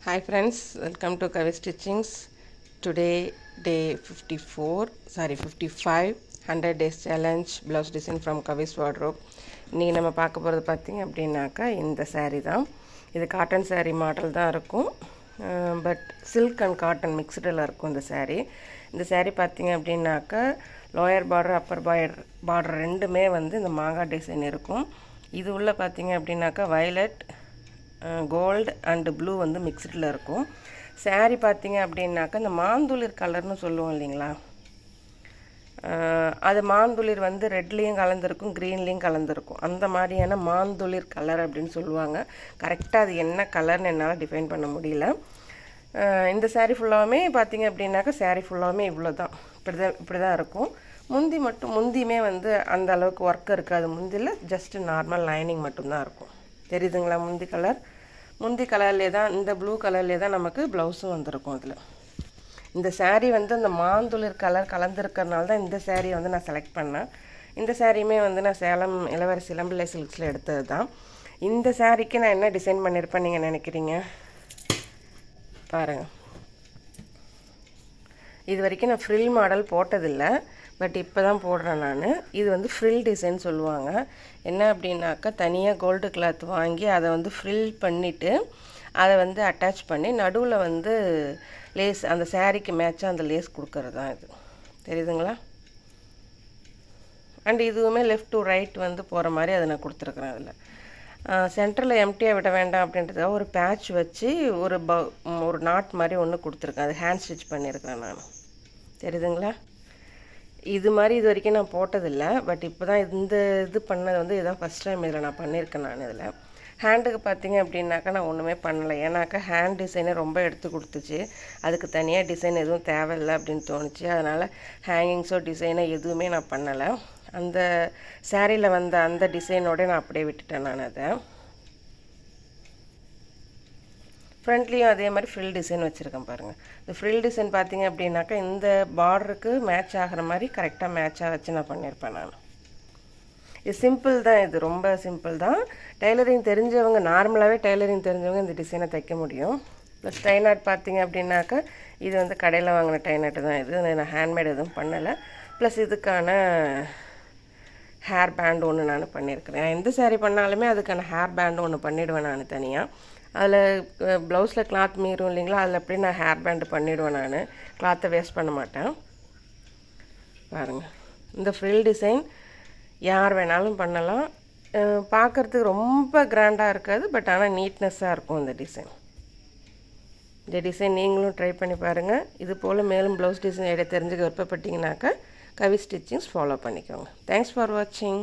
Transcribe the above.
Hi friends, welcome to Kavi Stitchings. Today day 55 100 days challenge blouse design from Kavi's wardrobe. நீ நம்ம பார்க்க போகிறது பார்த்தீங்க அப்படின்னாக்கா இந்த saree தான். இது காட்டன் saree மாடல் தான் இருக்கும், பட் சில்க் அண்ட் காட்டன் மிக்ஸ்டில் இருக்கும் இந்த saree. இந்த saree பார்த்தீங்க அப்படின்னாக்கா லோயர் பார்டர் அப்பர் பார்டர் ரெண்டுமே வந்து இந்த மாங்காய் டிசைன் இருக்கும். இது உள்ள பார்த்தீங்க அப்படின்னாக்கா வயலட் கோல்டு அண்டு ப்ளூ வந்து மிக்ஸ்டில் இருக்கும். saree பார்த்தீங்க அப்படின்னாக்கா இந்த மாந்துளிர் கலர்னு சொல்லுவோம் இல்லைங்களா, அது மாந்துளிர் வந்து ரெட்லேயும் கலந்துருக்கும் க்ரீன்லேயும் கலந்துருக்கும். அந்த மாதிரியான மாந்துளிர் கலர் அப்படின்னு சொல்லுவாங்க. கரெக்டாக அது என்ன கலர்னு என்னால் டிஃபைன் பண்ண முடியல. இந்த saree ஃபுல்லாகவுமே பார்த்தீங்க அப்படின்னாக்கா saree ஃபுல்லாகவுமே இவ்வளோ தான், இப்படி தான் இருக்கும். முந்தியுமே வந்து அந்த அளவுக்கு ஒர்க் இருக்காது. முந்தியில் ஜஸ்ட்டு நார்மல் லைனிங் மட்டும்தான் இருக்கும். தெரியுதுங்களா? முந்தி கலர்லேயே தான், இந்த ப்ளூ கலர்லேயே தான் நமக்கு ப்ளவுஸும் வந்திருக்கும். அதில் இந்த saree வந்து அந்த மாந்துளிர் கலர் கலந்துருக்கிறதுனால தான் இந்த சாரியை வந்து நான் செலக்ட் பண்ணேன். இந்த சாரியுமே வந்து நான் சேலம் இளவரசி இளம்பிள்ளை சில்க்ஸில் எடுத்தது தான். இந்த சாரிக்கு நான் என்ன டிசைன் பண்ணியிருப்பேன் நீங்கள் நினைக்கிறீங்க? பாருங்கள், இது வரைக்கும் நான் ஃப்ரில் மாடல் போட்டதில்லை, பட் இப்போ தான் போடுறேன் நான். இது வந்து ஃப்ரில் டிசைன் சொல்லுவாங்க. என்ன அப்படின்னாக்கா தனியாக கோல்டு கிளாத் வாங்கி அதை வந்து ஃப்ரில் பண்ணிவிட்டு அதை வந்து அட்டாச் பண்ணி நடுவில் வந்து லேஸ், அந்த சாரீக்கு மேட்சாக அந்த லேஸ் கொடுக்கறது தான் இது. தெரியுதுங்களா? அண்ட் இதுவுமே லெஃப்ட் டு ரைட் வந்து போகிற மாதிரி அதை நான் கொடுத்துருக்குறேன். அதில் சென்டரில் எம்டியாக விட வேண்டாம் அப்படின்றதுக்காக ஒரு பேட்ச் வச்சு ஒரு நாட் மாதிரி ஒன்று கொடுத்துருக்கேன். அது ஹேண்ட் ஸ்டிச் பண்ணியிருக்கிறேன் நான். தெரியுதுங்களா? இது மாதிரி இது வரைக்கும் நான் போட்டதில்லை, பட் இப்போ தான் இது பண்ணது வந்து இதுதான் ஃபஸ்ட் டைம் இதில் நான் பண்ணியிருக்கேன். நான் இதில் ஹேண்டுக்கு பார்த்தீங்க அப்படின்னாக்கா நான் ஒன்றுமே பண்ணலை. ஏன்னாக்கா ஹேண்ட் டிசைனை ரொம்ப எடுத்து கொடுத்துச்சு. அதுக்கு தனியாக டிசைன் எதுவும் தேவையில்லை அப்படின்னு தோணுச்சு. அதனால் ஹேங்கிங்ஸோ டிசைனோ எதுவுமே நான் பண்ணலை. அந்த சாரியில் வந்த அந்த டிசைனோட நான் அப்படியே விட்டுட்டேன் நான். அதை ஃப்ரண்ட்லேயும் அதே மாதிரி ஃப்ரில் டிசைன் வச்சுருக்கேன் பாருங்கள். இந்த ஃப்ரில் டிசைன் பார்த்தீங்க அப்படின்னாக்கா இந்த பார்டருக்கு மேட்ச் ஆகிற மாதிரி கரெக்டாக மேட்சாக வச்சு நான் பண்ணியிருப்பேன் நான். இது சிம்பிள் தான், இது ரொம்ப சிம்பிள் தான். டெய்லரிங் தெரிஞ்சவங்க, நார்மலாகவே டெய்லரிங் தெரிஞ்சவங்க இந்த டிசைனை தைக்க முடியும். ப்ளஸ் டை நாட் பார்த்தீங்க அப்படின்னாக்கா இது வந்து கடையில் வாங்கின டை நாட்டு தான். இது நான் ஹேண்ட்மேட் எதுவும் பண்ணலை. ப்ளஸ் இதுக்கான ஹேர் பேண்ட் ஒன்று நான் பண்ணியிருக்கிறேன். எந்த சாரீ பண்ணாலுமே அதுக்கான ஹேர் பேண்டு ஒன்று பண்ணிவிடுவேன் நான் தனியாக. அதில் ப்ளவுஸில் கிளாத் மீறும் இல்லைங்களா, அதில் அப்படியே நான் ஹேர் பேண்டு பண்ணிவிடுவேன் நான். கிளாத்தை வேஸ்ட் பண்ண மாட்டேன். பாருங்கள், இந்த ஃப்ரில் டிசைன் யார் வேணாலும் பண்ணலாம். பார்க்குறதுக்கு ரொம்ப கிராண்டாக இருக்காது, பட் ஆனால் நீட்னஸ்ஸாக இருக்கும் இந்த டிசைன். இந்த டிசைன் நீங்களும் ட்ரை பண்ணி பாருங்கள். இது போல் மேலும் ப்ளவுஸ் டிசைன் தெரிஞ்சுக்க விருப்பப்பட்டீங்கன்னாக்கா கவி ஸ்டிச்சிங்ஸ் ஃபாலோ பண்ணிக்கோங்க. தேங்க்ஸ் ஃபார் வாட்சிங்.